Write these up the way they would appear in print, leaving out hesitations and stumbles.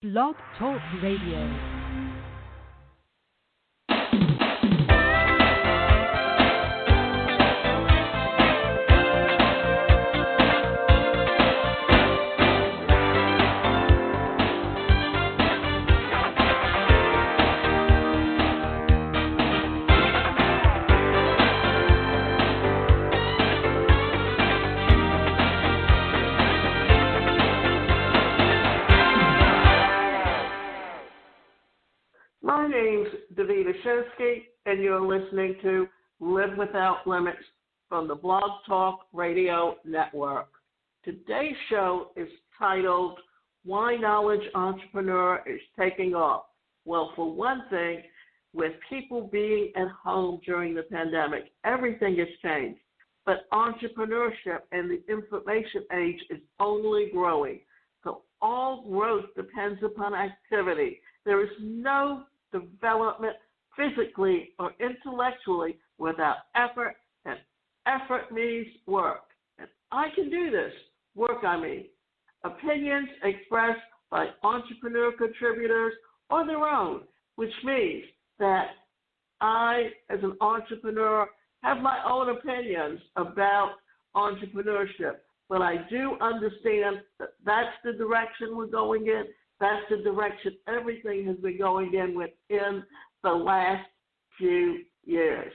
Blog Talk Radio. My name's Davida Shinsky, and you're listening to Live Without Limits from the Blog Talk Radio Network. Today's show is titled, Why Knowledge Entrepreneur is Taking Off. Well, for one thing, with people being at home during the pandemic, everything has changed. But entrepreneurship and the information age is only growing. So all growth depends upon activity. There is no development physically or intellectually without effort, and effort means work. And I can do this. Work, I mean. Opinions expressed by entrepreneur contributors are their own, which means that I, as an entrepreneur, have my own opinions about entrepreneurship. But I do understand that that's the direction we're going in. That's the direction everything has been going in within the last few years.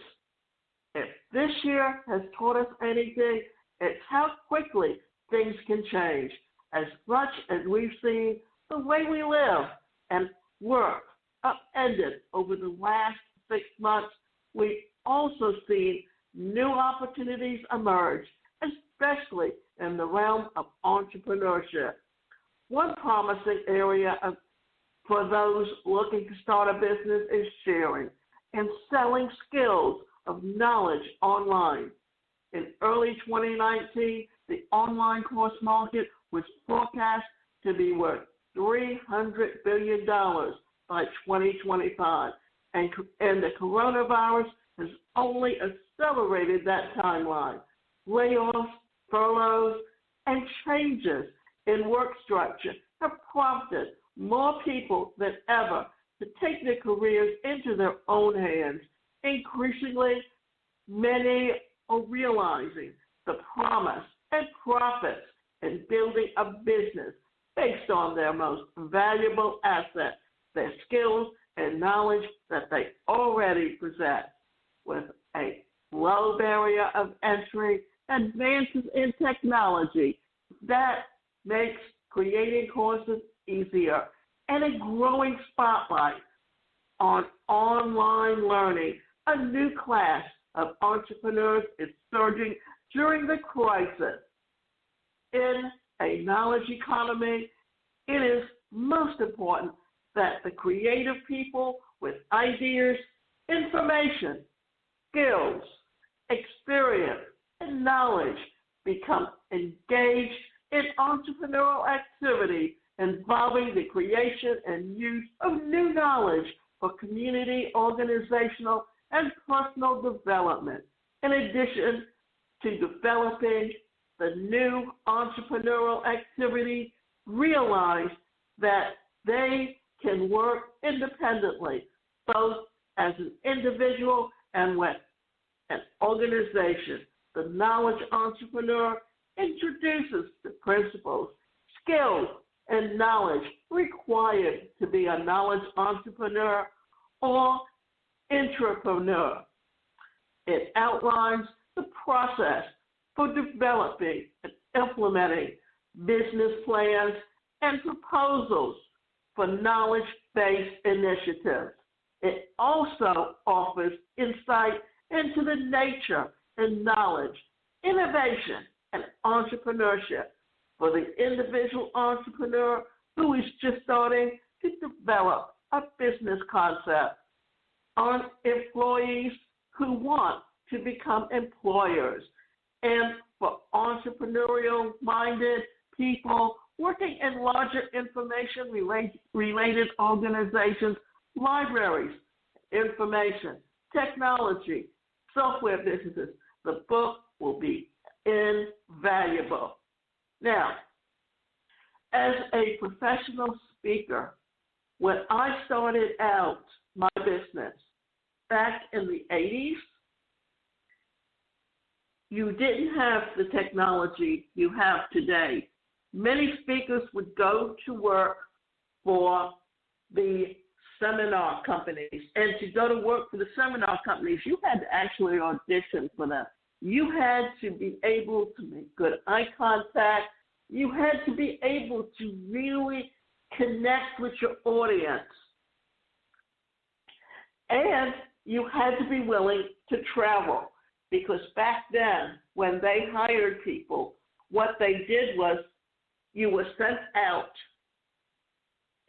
If this year has taught us anything, it's how quickly things can change. As much as we've seen the way we live and work upended over the last 6 months, we've also seen new opportunities emerge, especially in the realm of entrepreneurship. One promising area for those looking to start a business is sharing and selling skills of knowledge online. In early 2019, the online course market was forecast to be worth $300 billion by 2025, and the coronavirus has only accelerated that timeline. Layoffs, furloughs, and changes in work structure have prompted more people than ever to take their careers into their own hands. Increasingly, many are realizing the promise and profits in building a business based on their most valuable asset, their skills and knowledge that they already possess. With a low barrier of entry, advances in technology that makes creating courses easier, and a growing spotlight on online learning. A new class of entrepreneurs is surging during the crisis. In a knowledge economy, it is most important that the creative people with ideas, information, skills, experience, and knowledge become engaged in entrepreneurial activity involving the creation and use of new knowledge for community, organizational, and personal development. In addition to developing the new entrepreneurial activity, realize that they can work independently, both as an individual and with an organization. The knowledge entrepreneur introduces the principles, skills, and knowledge required to be a knowledge entrepreneur or entrepreneur. It outlines the process for developing and implementing business plans and proposals for knowledge-based initiatives. It also offers insight into the nature and knowledge, innovation, and entrepreneurship for the individual entrepreneur who is just starting to develop a business concept, on employees who want to become employers, and for entrepreneurial-minded people working in larger information-related organizations, libraries, information, technology, software businesses. The book will be invaluable. Now, as a professional speaker, when I started out my business back in the 80s, you didn't have the technology you have today. Many speakers would go to work for the seminar companies. And to go to work for the seminar companies, you had to actually audition for them. You had to be able to make good eye contact. You had to be able to really connect with your audience. And you had to be willing to travel, because back then, when they hired people, what they did was you were sent out,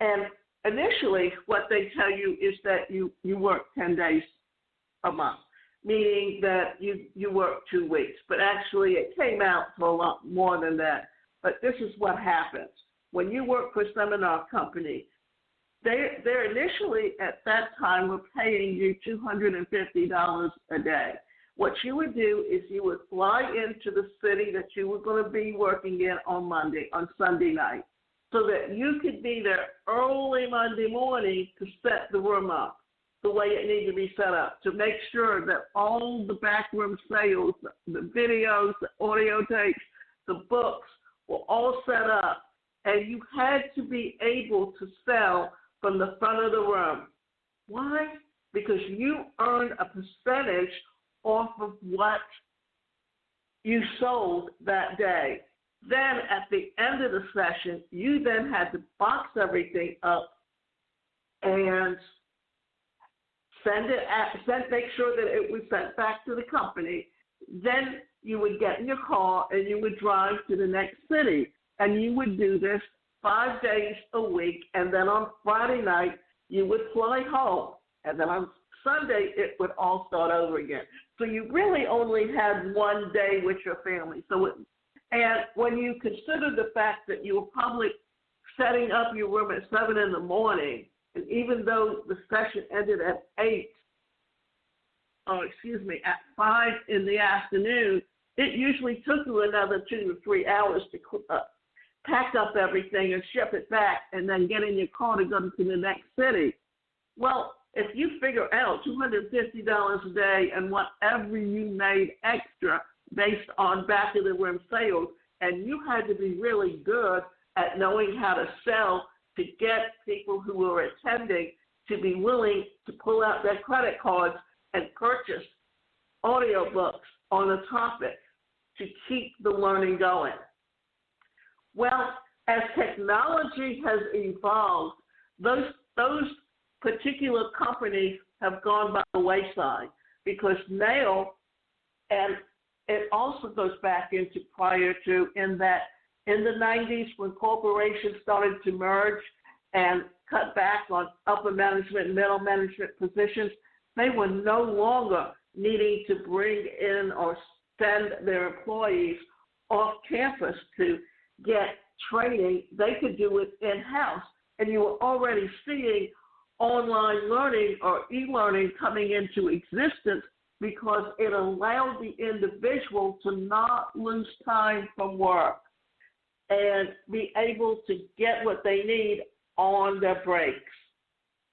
and initially what they tell you is that you work 10 days a month, meaning that you work 2 weeks. But actually it came out to a lot more than that. But this is what happens. When you work for a seminar company, they initially at that time were paying you $250 a day. What you would do is you would fly into the city that you were going to be working in on Sunday night, so that you could be there early Monday morning to set the room up the way it needed to be set up, to make sure that all the backroom sales, the videos, the audio tapes, the books were all set up, and you had to be able to sell from the front of the room. Why? Because you earned a percentage off of what you sold that day. Then at the end of the session, you then had to box everything up and make sure that it was sent back to the company. Then you would get in your car and you would drive to the next city, and you would do this 5 days a week, and then on Friday night you would fly home, and then on Sunday it would all start over again. So you really only had 1 day with your family. And when you consider the fact that you were probably setting up your room at 7 in the morning, and even though the session ended at at 5 in the afternoon, it usually took you another 2 to 3 hours to pack up everything and ship it back, and then get in your car to go to the next city. Well, if you figure out $250 a day and whatever you made extra based on back of the room sales, and you had to be really good at knowing how to sell to get people who were attending to be willing to pull out their credit cards and purchase audiobooks on the topic to keep the learning going. Well, as technology has evolved, those particular companies have gone by the wayside, because now, and it also goes back into prior to, in that in the 90s when corporations started to merge and cut back on upper management and middle management positions, they were no longer needing to bring in or send their employees off campus to get training. They could do it in-house. And you were already seeing online learning or e-learning coming into existence, because it allowed the individual to not lose time from work and be able to get what they need on their breaks.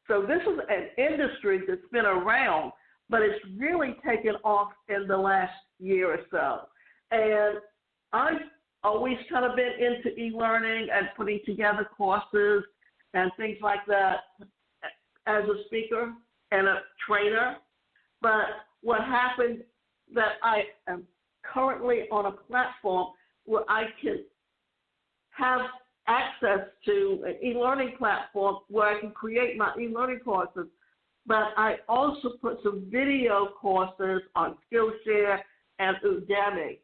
So this is an industry that's been around, but it's really taken off in the last year or so. And I've always kind of been into e-learning and putting together courses and things like that as a speaker and a trainer. But what happened, that I am currently on a platform where I can have access to an e-learning platform where I can create my e-learning courses, but I also put some video courses on Skillshare and Udemy.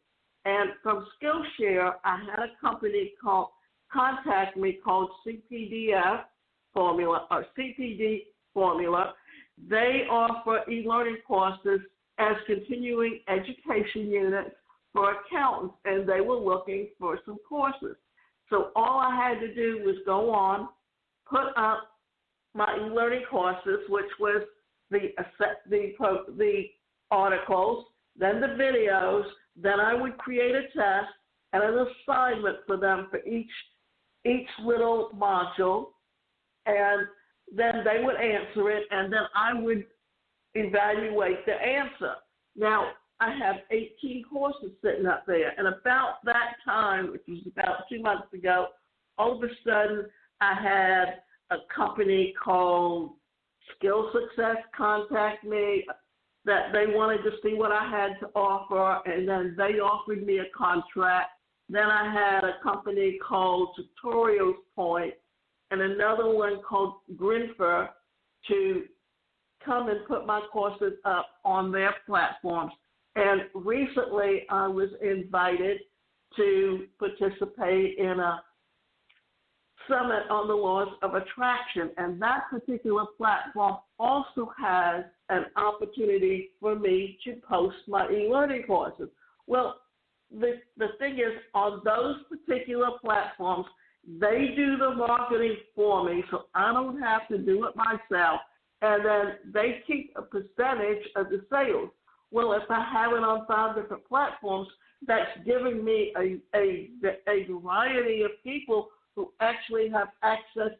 And from Skillshare, I had a company contact me called CPD Formula. They offer e-learning courses as continuing education units for accountants, and they were looking for some courses. So all I had to do was go on, put up my e-learning courses, which was the articles, then the videos. Then I would create a test and an assignment for them for each little module. and then they would answer it, and then I would evaluate the answer. Now, I have 18 courses sitting up there, and about that time, which was about 2 months ago, all of a sudden I had a company called Skill Success contact me that they wanted to see what I had to offer, and then they offered me a contract. Then I had a company called Tutorials Point and another one called Grinfer to come and put my courses up on their platforms. And recently I was invited to participate in a summit on the laws of attraction, and that particular platform also has an opportunity for me to post my e-learning courses. Well, the thing is, on those particular platforms, they do the marketing for me, so I don't have to do it myself, and then they keep a percentage of the sales. Well, if I have it on 5 different platforms, that's giving me a variety of people who actually have access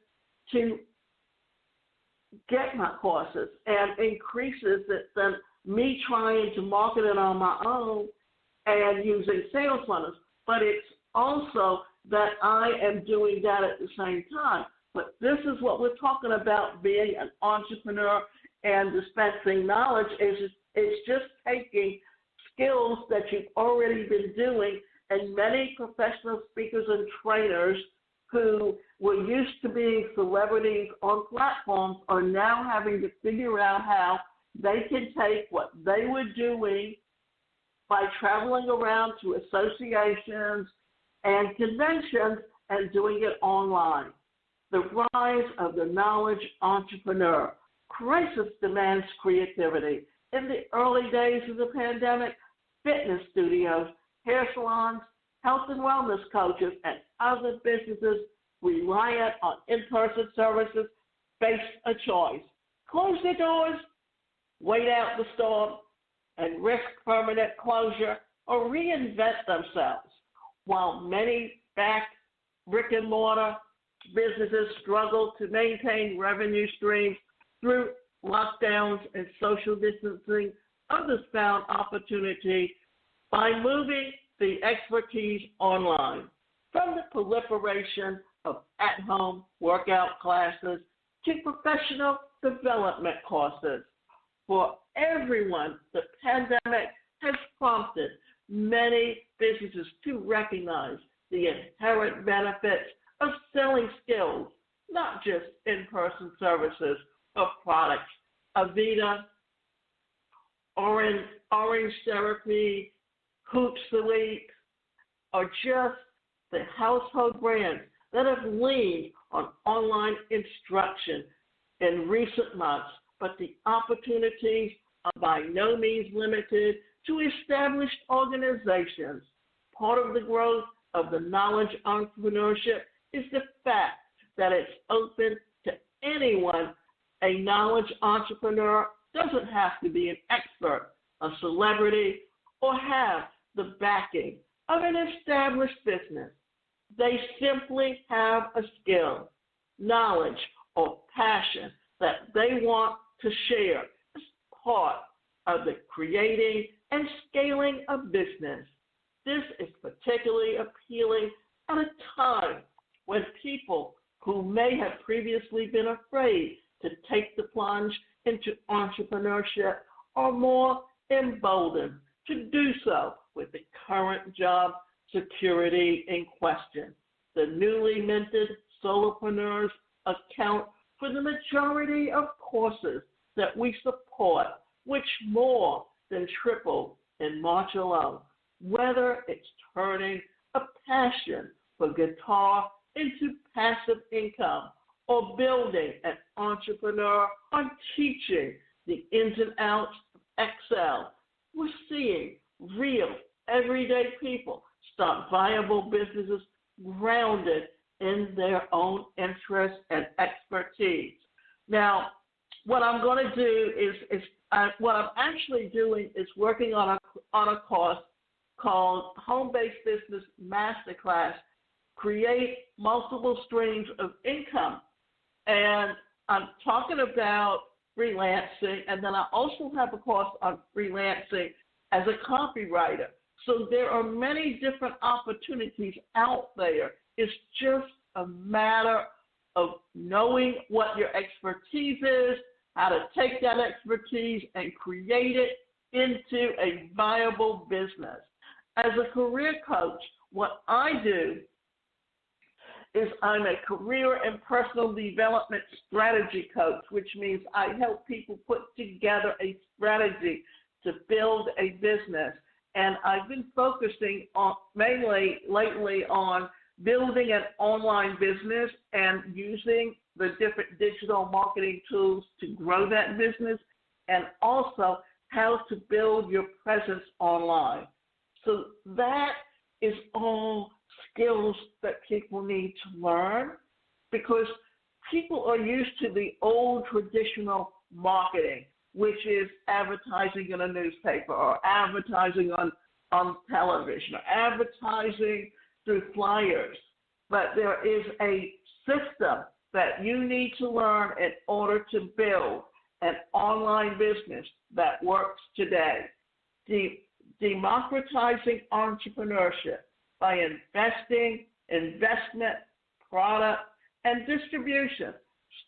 to get my courses, and increases it than me trying to market it on my own and using sales funnels. But it's also that I am doing that at the same time. But this is what we're talking about, being an entrepreneur and dispensing knowledge is just taking skills that you've already been doing, and many professional speakers and trainers who were used to being celebrities on platforms are now having to figure out how they can take what they were doing by traveling around to associations and conventions and doing it online. The rise of the knowledge entrepreneur. Crisis demands creativity. In the early days of the pandemic, fitness studios, hair salons, health and wellness coaches, and other businesses reliant on in-person services faced a choice: close their doors, wait out the storm, and risk permanent closure, or reinvent themselves. While many brick-and-mortar businesses struggled to maintain revenue streams through lockdowns and social distancing, others found opportunity by moving the expertise online. From the proliferation of at-home workout classes to professional development courses. For everyone, the pandemic has prompted many businesses to recognize the inherent benefits of selling skills, not just in-person services or products. Avita, Orange Therapy, Hoops Elite are just the household brands that have leaned on online instruction in recent months, but the opportunities are by no means limited to established organizations. Part of the growth of the knowledge entrepreneurship is the fact that it's open to anyone. A knowledge entrepreneur doesn't have to be an expert, a celebrity, or have the backing of an established business. They simply have a skill, knowledge, or passion that they want to share as part of the creating and scaling a business. This is particularly appealing at a time when people who may have previously been afraid to take the plunge into entrepreneurship are more emboldened to do so with the current job security in question. The newly minted solopreneurs account for the majority of courses that we support, which more than tripled in March alone. Whether it's turning a passion for guitar into passive income, or building an entrepreneur on teaching the ins and outs of Excel, we're seeing real, everyday people start viable businesses grounded in their own interests and expertise. Now, what I'm going to do is what I'm actually doing is working on a course called Home-Based Business Masterclass, Create Multiple Streams of Income. And I'm talking about freelancing, and then I also have a course on freelancing as a copywriter. So there are many different opportunities out there. It's just a matter of knowing what your expertise is, how to take that expertise and create it into a viable business. As a career coach, what I do is I'm a career and personal development strategy coach, which means I help people put together a strategy to build a business. And I've been focusing on mainly lately on building an online business and using the different digital marketing tools to grow that business, and also how to build your presence online. So that is all skills that people need to learn, because people are used to the old traditional marketing, which is advertising in a newspaper or advertising on television or advertising through flyers. But there is a system that you need to learn in order to build an online business that works today. Democratizing entrepreneurship by investing, investment, product, and distribution.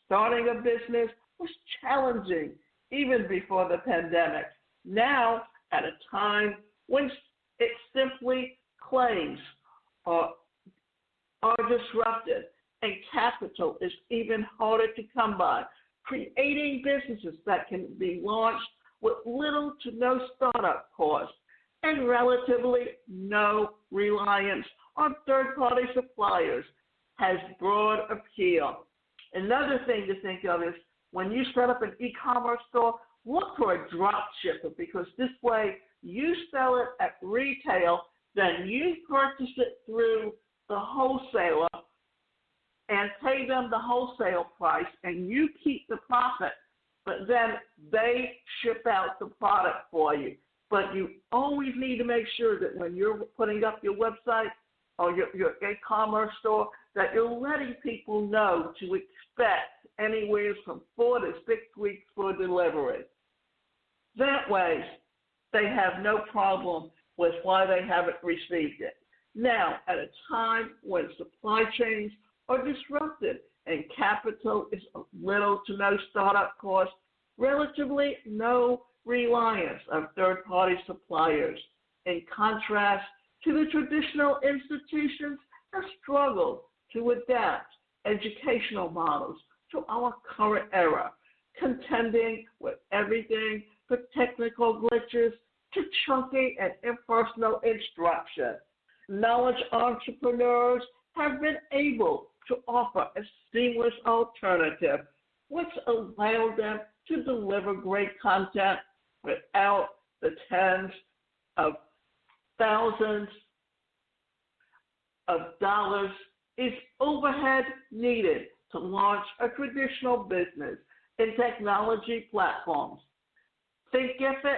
Starting a business was challenging even before the pandemic. Now, at a time when it simply claims or are disrupted and capital is even harder to come by, creating businesses that can be launched with little to no startup cost and relatively no reliance on third-party suppliers has broad appeal. Another thing to think of is when you set up an e-commerce store, look for a drop shipper, because this way you sell it at retail, then you purchase it through the wholesaler and pay them the wholesale price, and you keep the profit, but then they ship out the product for you. But you always need to make sure that when you're putting up your website or your e-commerce store, that you're letting people know to expect anywhere from 4 to 6 weeks for delivery. That way, they have no problem with why they haven't received it. Now, at a time when supply chains are disrupted and capital is little to no startup cost, relatively no reliance on third-party suppliers. In contrast to the traditional institutions that struggle to adapt educational models to our current era, contending with everything from technical glitches to chunky and impersonal instruction. Knowledge entrepreneurs have been able to offer a seamless alternative, which allows them to deliver great content without the tens of thousands of dollars is overhead needed to launch a traditional business in technology platforms. Thinkific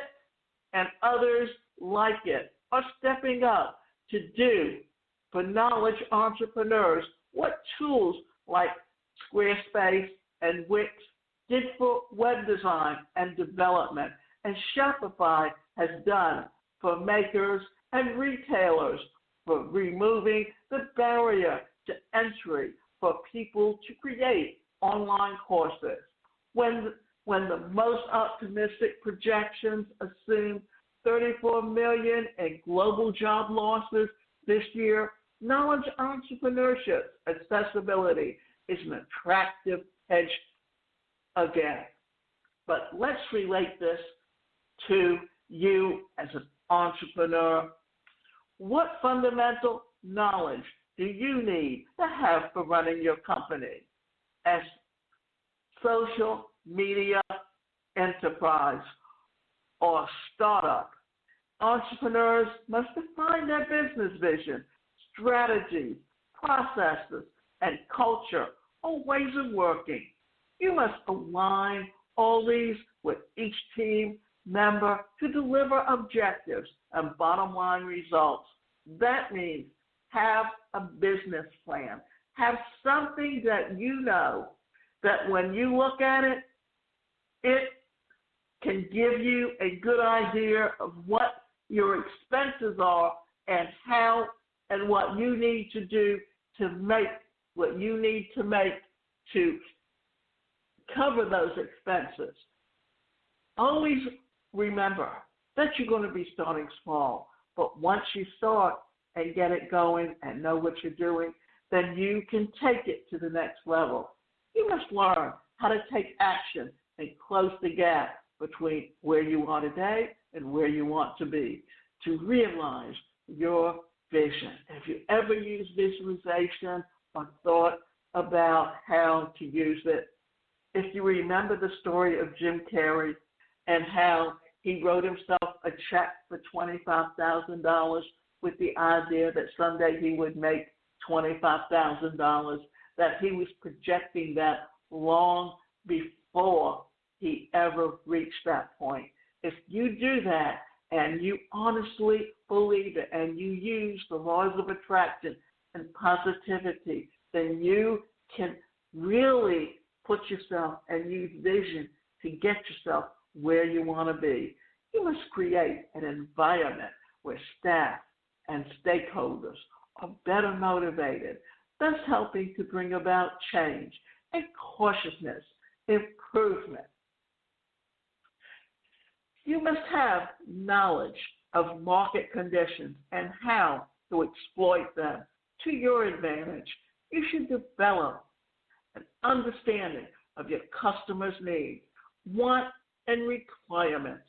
and others like it are stepping up to do for knowledge entrepreneurs what tools like Squarespace and Wix did for web design and development, and Shopify has done for makers and retailers, for removing the barrier to entry for people to create online courses. When the most optimistic projections assume 34 million in global job losses this year, knowledge entrepreneurship accessibility is an attractive hedge again. But let's relate this to you as an entrepreneur. What fundamental knowledge do you need to have for running your company as social media enterprise or startup? Entrepreneurs must define their business vision, strategies, processes, and culture or ways of working. You must align all these with each team member to deliver objectives and bottom line results. That means have a business plan. Have something that you know that when you look at it, it can give you a good idea of what your expenses are and how and what you need to do to make what you need to make to cover those expenses. Always remember that you're going to be starting small, but once you start and get it going and know what you're doing, then you can take it to the next level. You must learn how to take action and close the gap between where you are today and where you want to be to realize your vision. If you ever use visualization or thought about how to use it, if you remember the story of Jim Carrey and how he wrote himself a check for $25,000 with the idea that someday he would make $25,000, that he was projecting that long before he ever reached that point. If you do that and you honestly believe it and you use the laws of attraction and positivity, then you can really put yourself and use vision to get yourself where you want to be. You must create an environment where staff and stakeholders are better motivated, thus helping to bring about change and cautiousness, improvement. You must have knowledge of market conditions and how to exploit them to your advantage. You should develop an understanding of your customers' needs, wants, and requirements.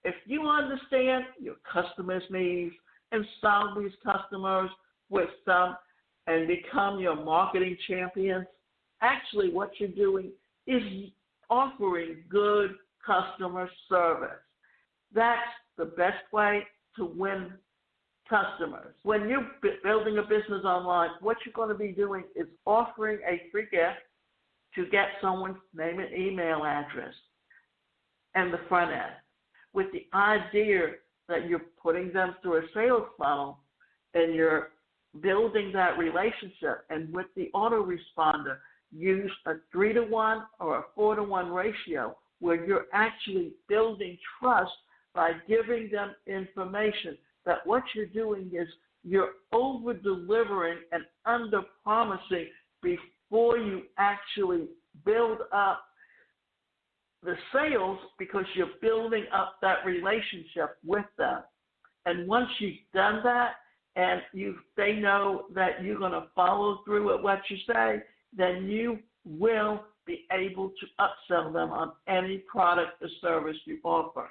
If you understand your customers' needs and solve these customers with them and become your marketing champions, actually what you're doing is offering good customer service. That's the best way to win customers. When you're building a business online, what you're going to be doing is offering a free gift to get someone's name and email address and the front end, with the idea that you're putting them through a sales funnel and you're building that relationship. And with the autoresponder, use a 3-to-1 or a 4-to-1 ratio where you're actually building trust by giving them information that what you're doing is you're over-delivering and under-promising before you actually build up the sales, because you're building up that relationship with them. And once you've done that and they know that you're going to follow through with what you say, then you will be able to upsell them on any product or service you offer.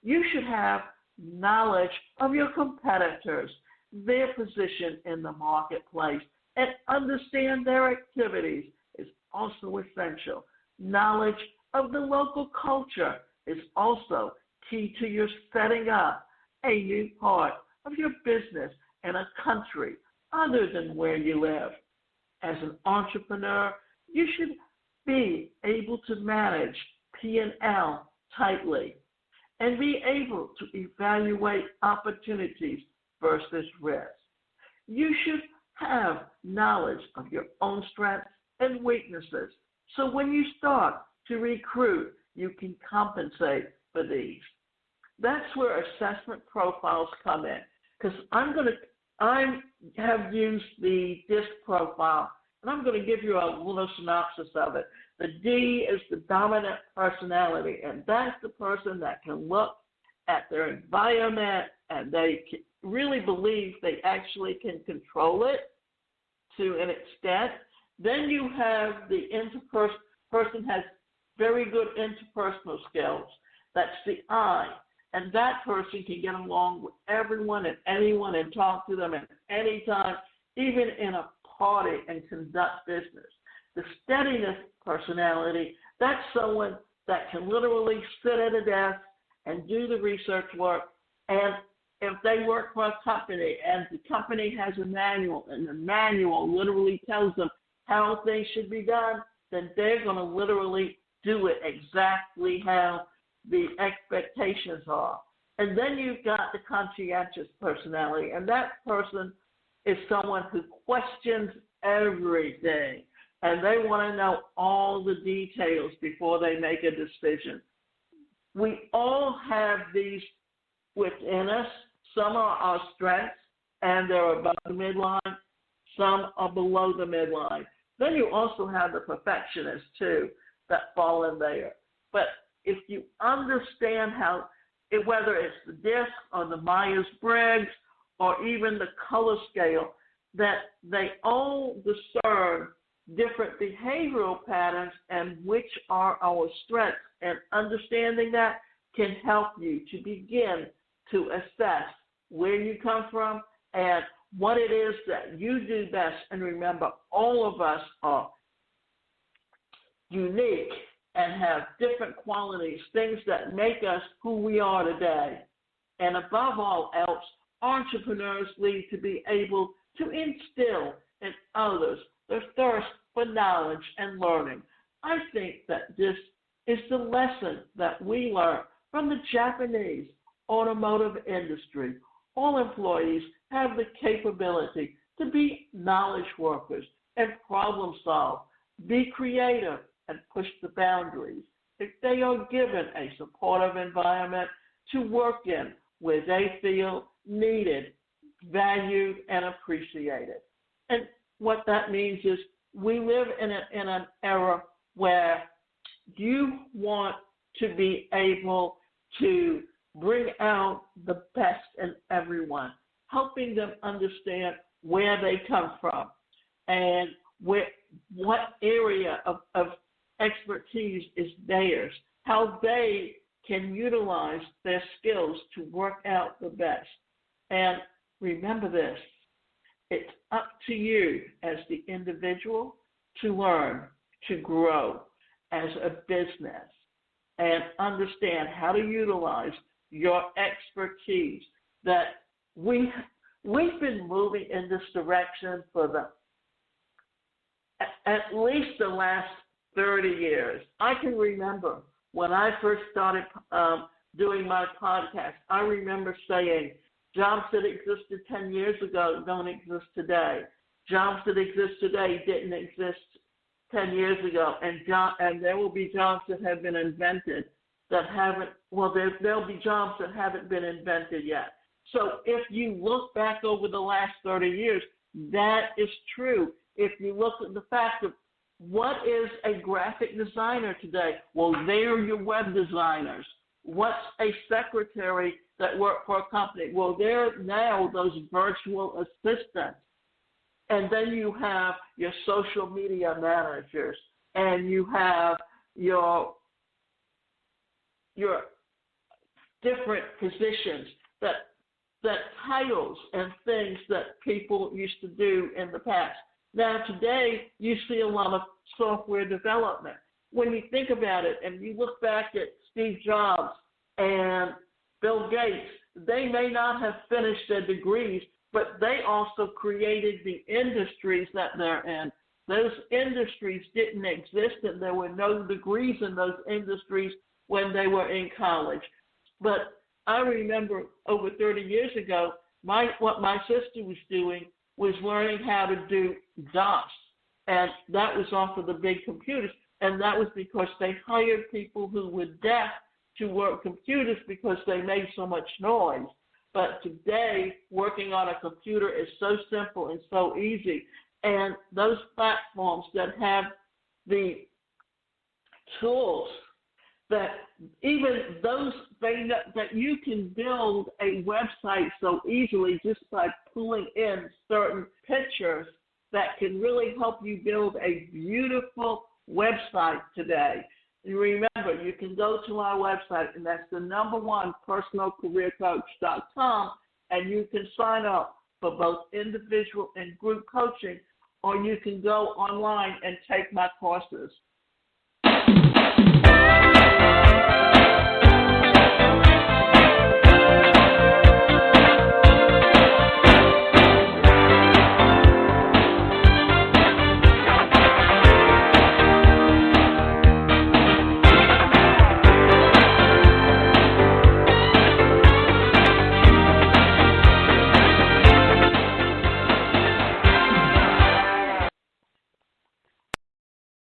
You should have knowledge of your competitors, their position in the marketplace, and understand their activities is also essential. Knowledge of the local culture is also key to your setting up a new part of your business in a country other than where you live. As an entrepreneur, you should be able to manage P&L tightly and be able to evaluate opportunities versus risk. You should have knowledge of your own strengths and weaknesses, so when you start to recruit, you can compensate for these. That's where assessment profiles come in, because I have used the DISC profile, and I'm going to give you a little synopsis of it. The D is the dominant personality, and that's the person that can look at their environment and they really believe they actually can control it to an extent. Then you have the person has very good interpersonal skills. That's the I. And that person can get along with everyone and anyone and talk to them at any time, even in a party, and conduct business. The steadiness personality, that's someone that can literally sit at a desk and do the research work. And if they work for a company and the company has a manual and the manual literally tells them how things should be done, then they're going to literally do it exactly how the expectations are. And then you've got the conscientious personality, and that person is someone who questions everything. and they want to know all the details before they make a decision. We all have these within us. Some are our strengths, and they're above the midline. Some are below the midline. Then you also have the perfectionists, too, that fall in there. But if you understand whether it's the DISC or the Myers-Briggs or even the color scale, that they all discern different behavioral patterns and which are our strengths. And understanding that can help you to begin to assess where you come from and what it is that you do best. And remember, all of us are unique and have different qualities, things that make us who we are today. And above all else, entrepreneurs need to be able to instill in others their thirst for knowledge and learning. I think that this is the lesson that we learned from the Japanese automotive industry. All employees have the capability to be knowledge workers and problem solve, be creative, and push the boundaries if they are given a supportive environment to work in where they feel needed, valued, and appreciated. And what that means is we live in an era where you want to be able to bring out the best in everyone, helping them understand where they come from and what area of expertise is theirs, how they can utilize their skills to work out the best. And remember this, it's up to you as the individual to learn, to grow as a business and understand how to utilize your expertise. That we've been moving in this direction for at least the last 30 years. I can remember when I first started doing my podcast, I remember saying jobs that existed 10 years ago don't exist today. Jobs that exist today didn't exist 10 years ago, and there will be jobs that have been invented that haven't, there'll be jobs that haven't been invented yet. So if you look back over the last 30 years, that is true. If you look at the fact of what is a graphic designer today, well, they're your web designers. What's a secretary that works for a company? Well, they're now those virtual assistants. And then you have your social media managers, and you have your different positions, that titles and things that people used to do in the past. Now, today, you see a lot of software development. When you think about it and you look back at Steve Jobs and Bill Gates, they may not have finished their degrees, but they also created the industries that they're in. Those industries didn't exist, and there were no degrees in those industries when they were in college. But I remember over 30 years ago, what my sister was doing was learning how to do DOS, and that was off of the big computers, and that was because they hired people who were deaf to work computers because they made so much noise. But today, working on a computer is so simple and so easy, and those platforms that have the tools that even those that you can build a website so easily just by pulling in certain pictures that can really help you build a beautiful website today. And remember, you can go to our website, and that's the #1 personalcareercoach.com, and you can sign up for both individual and group coaching, or you can go online and take my courses.